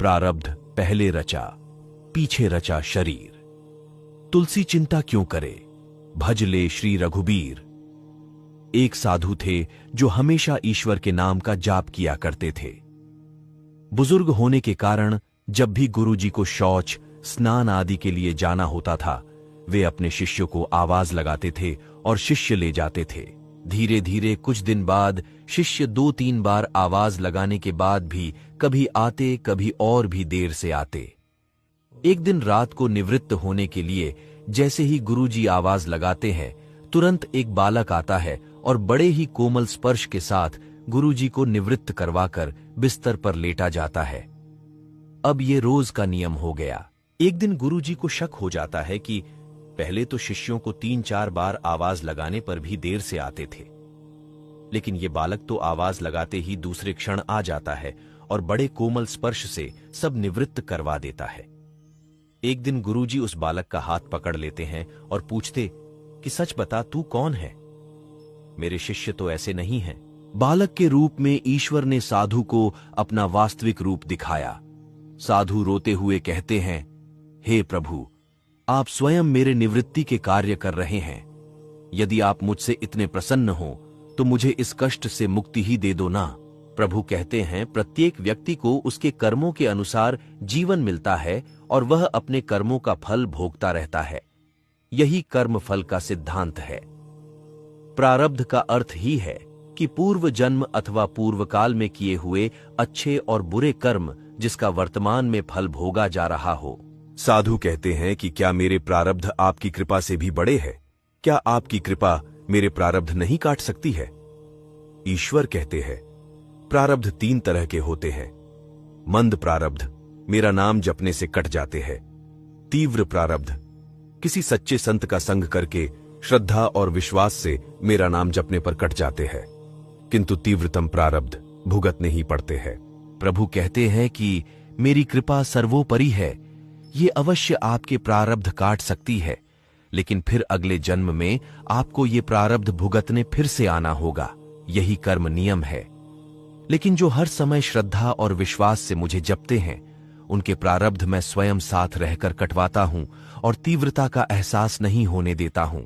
प्रारब्ध पहले रचा, पीछे रचा शरीर। तुलसी चिंता क्यों करे, भज ले श्री रघुबीर। एक साधु थे जो हमेशा ईश्वर के नाम का जाप किया करते थे। बुजुर्ग होने के कारण जब भी गुरुजी को शौच, स्नान आदि के लिए जाना होता था, वे अपने शिष्यों को आवाज लगाते थे और शिष्य ले जाते थे। धीरे धीरे कुछ दिन बाद शिष्य 2-3 बार आवाज लगाने के बाद भी कभी आते, कभी और भी देर से आते। एक दिन रात को निवृत्त होने के लिए जैसे ही गुरुजी आवाज लगाते हैं, तुरंत एक बालक आता है और बड़े ही कोमल स्पर्श के साथ गुरुजी को निवृत्त करवाकर बिस्तर पर लेटा जाता है। अब ये रोज का नियम हो गया। एक दिन गुरुजी को शक हो जाता है कि पहले तो शिष्यों को 3-4 बार आवाज लगाने पर भी देर से आते थे, लेकिन ये बालक तो आवाज लगाते ही दूसरे क्षण आ जाता है और बड़े कोमल स्पर्श से सब निवृत्त करवा देता है। एक दिन गुरुजी उस बालक का हाथ पकड़ लेते हैं और पूछते कि सच बता, तू कौन है? मेरे शिष्य तो ऐसे नहीं हैं। बालक के रूप में ईश्वर ने साधु को अपना वास्तविक रूप दिखाया। साधु रोते हुए कहते हैं, हे प्रभु, आप स्वयं मेरे निवृत्ति के कार्य कर रहे हैं। यदि आप मुझसे इतने प्रसन्न हो तो मुझे इस कष्ट से मुक्ति ही दे दो ना। प्रभु कहते हैं, प्रत्येक व्यक्ति को उसके कर्मों के अनुसार जीवन मिलता है और वह अपने कर्मों का फल भोगता रहता है। यही कर्म फल का सिद्धांत है। प्रारब्ध का अर्थ ही है कि पूर्व जन्म अथवा पूर्व काल में किए हुए अच्छे और बुरे कर्म जिसका वर्तमान में फल भोगा जा रहा हो। साधु कहते हैं कि क्या मेरे प्रारब्ध आपकी कृपा से भी बड़े हैं? क्या आपकी कृपा मेरे प्रारब्ध नहीं काट सकती है? ईश्वर कहते हैं, प्रारब्ध 3 तरह के होते हैं। मंद प्रारब्ध मेरा नाम जपने से कट जाते हैं। तीव्र प्रारब्ध किसी सच्चे संत का संग करके श्रद्धा और विश्वास से मेरा नाम जपने पर कट जाते हैं, किंतु तीव्रतम प्रारब्ध भुगतने ही पड़ते हैं। प्रभु कहते हैं कि मेरी कृपा सर्वोपरि है, ये अवश्य आपके प्रारब्ध काट सकती है, लेकिन फिर अगले जन्म में आपको ये प्रारब्ध भुगतने फिर से आना होगा। यही कर्म नियम है। लेकिन जो हर समय श्रद्धा और विश्वास से मुझे जपते हैं, उनके प्रारब्ध मैं स्वयं साथ रहकर कटवाता हूं और तीव्रता का एहसास नहीं होने देता हूं।